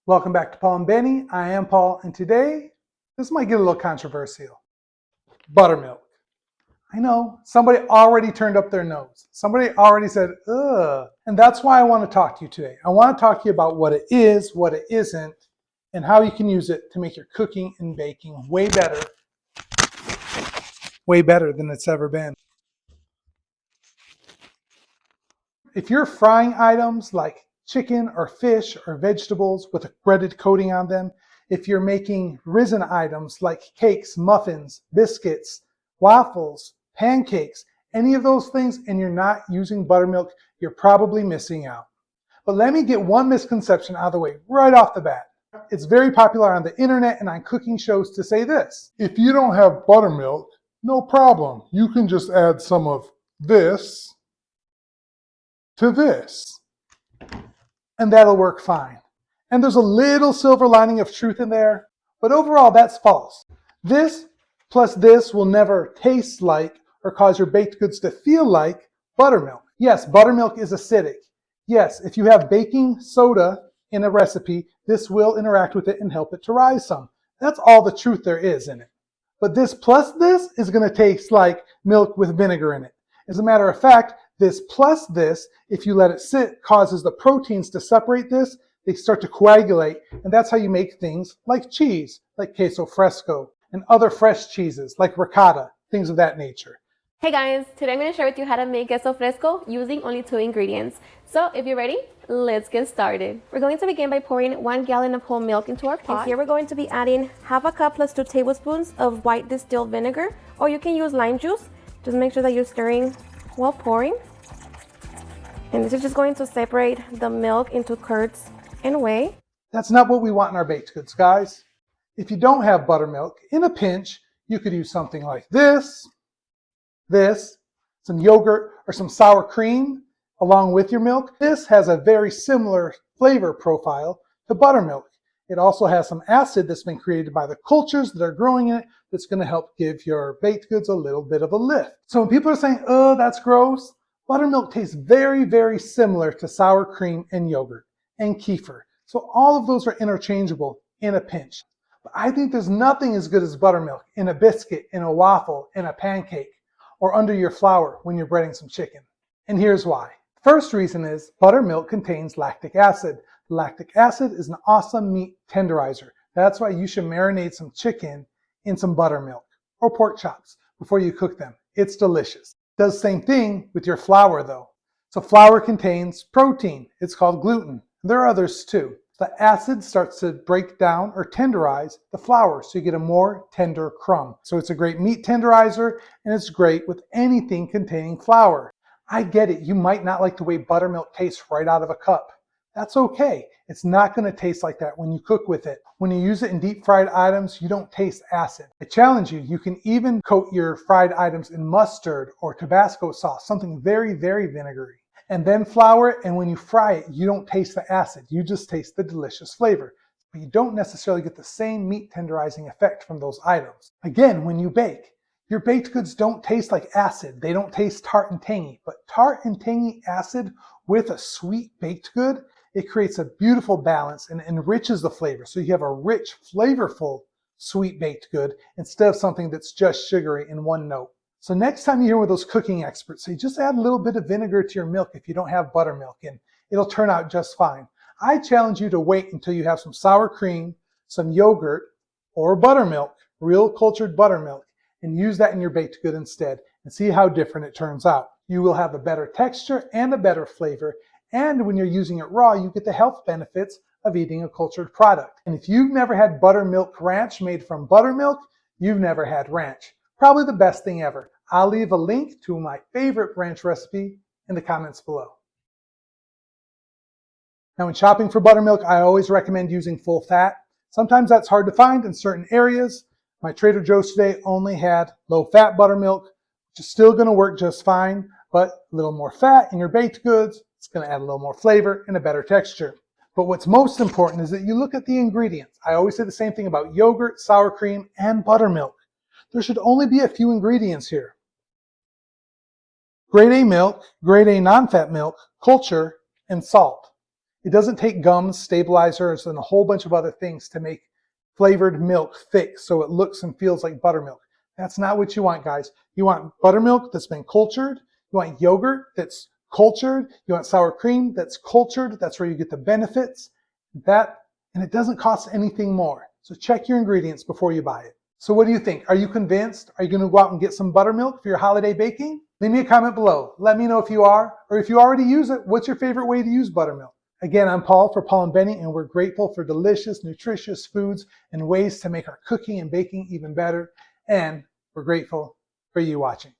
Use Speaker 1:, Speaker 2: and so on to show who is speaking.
Speaker 1: Welcome back to Paul and Benny. I am Paul, and today, this might get a little controversial. Buttermilk. I know, somebody already turned up their nose. Somebody already said, ugh. And that's why I want to talk to you today. I want to talk to you about what it is, what it isn't, and how you can use it to make your cooking and baking way better than it's ever been. If you're frying items like chicken or fish or vegetables with a breaded coating on them, if you're making risen items like cakes, muffins, biscuits, waffles, pancakes, any of those things, and you're not using buttermilk, you're probably missing out. But let me get one misconception out of the way right off the bat. It's very popular on the internet and on cooking shows to say this:
Speaker 2: if you don't have buttermilk, no problem. You can just add some of this to this,
Speaker 1: and that'll work fine. And there's a little silver lining of truth in there, but overall that's false. This plus this will never taste like or cause your baked goods to feel like buttermilk. Yes, buttermilk is acidic. Yes, if you have baking soda in a recipe, this will interact with it and help it to rise some. That's all the truth there is in it. But this plus this is going to taste like milk with vinegar in it. As a matter of fact, this plus this, if you let it sit, causes the proteins to separate this. They start to coagulate, and that's how you make things like cheese, like queso fresco, and other fresh cheeses like ricotta, things of that nature.
Speaker 3: Hey guys, today I'm going to share with you how to make queso fresco using only 2 ingredients. So if you're ready, let's get started. We're going to begin by pouring 1 gallon of whole milk into our pot. And here we're going to be adding ½ cup plus 2 tablespoons of white distilled vinegar, or you can use lime juice. Just make sure that you're stirring while pouring. And this is just going to separate the milk into curds and whey.
Speaker 1: That's not what we want in our baked goods, guys. If you don't have buttermilk, in a pinch, you could use something like this, some yogurt or some sour cream along with your milk. This has a very similar flavor profile to buttermilk. It also has some acid that's been created by the cultures that are growing in it that's going to help give your baked goods a little bit of a lift. So when people are saying, oh, that's gross, buttermilk tastes very, very similar to sour cream and yogurt and kefir. So all of those are interchangeable in a pinch. But I think there's nothing as good as buttermilk in a biscuit, in a waffle, in a pancake, or under your flour when you're breading some chicken. And here's why. First reason is buttermilk contains lactic acid. Lactic acid is an awesome meat tenderizer. That's why you should marinate some chicken in some buttermilk or pork chops before you cook them. It's delicious. Does the same thing with your flour though. So flour contains protein. It's called gluten. There are others too. The acid starts to break down or tenderize the flour so you get a more tender crumb. So it's a great meat tenderizer, and it's great with anything containing flour. I get it. You might not like the way buttermilk tastes right out of a cup. That's okay. It's not going to taste like that when you cook with it. When you use it in deep fried items, you don't taste acid. I challenge you, you can even coat your fried items in mustard or Tabasco sauce, something very, very vinegary, and then flour it, and when you fry it, you don't taste the acid. You just taste the delicious flavor. But you don't necessarily get the same meat tenderizing effect from those items. Again, when you bake, your baked goods don't taste like acid. They don't taste tart and tangy, but tart and tangy acid with a sweet baked good, it creates a beautiful balance and enriches the flavor. So you have a rich, flavorful, sweet baked good instead of something that's just sugary in one note. So next time you hear with those cooking experts say, just add a little bit of vinegar to your milk if you don't have buttermilk, and it'll turn out just fine. I challenge you to wait until you have some sour cream, some yogurt, or buttermilk, real cultured buttermilk, and use that in your baked good instead and see how different it turns out. You will have a better texture and a better flavor, and when you're using it raw, you get the health benefits of eating a cultured product. And if you've never had buttermilk ranch made from buttermilk, you've never had ranch. Probably the best thing ever. I'll leave a link to my favorite ranch recipe in the comments below. Now when shopping for buttermilk, I always recommend using full fat. Sometimes that's hard to find in certain areas. My Trader Joe's today only had low-fat buttermilk, which is still going to work just fine, but a little more fat in your baked goods, it's going to add a little more flavor and a better texture. But what's most important is that you look at the ingredients. I always say the same thing about yogurt, sour cream, and buttermilk. There should only be a few ingredients here. Grade A milk, grade A non-fat milk, culture, and salt. It doesn't take gums, stabilizers, and a whole bunch of other things to make flavored milk thick so it looks and feels like buttermilk. That's not what you want, guys. You want buttermilk that's been cultured. You want yogurt that's cultured. You want sour cream that's cultured. That's where you get the benefits. And it doesn't cost anything more. So check your ingredients before you buy it. So what do you think? Are you convinced? Are you going to go out and get some buttermilk for your holiday baking? Leave me a comment below. Let me know if you are, or if you already use it, what's your favorite way to use buttermilk? Again, I'm Paul for Paul and Benny, and we're grateful for delicious, nutritious foods and ways to make our cooking and baking even better. And we're grateful for you watching.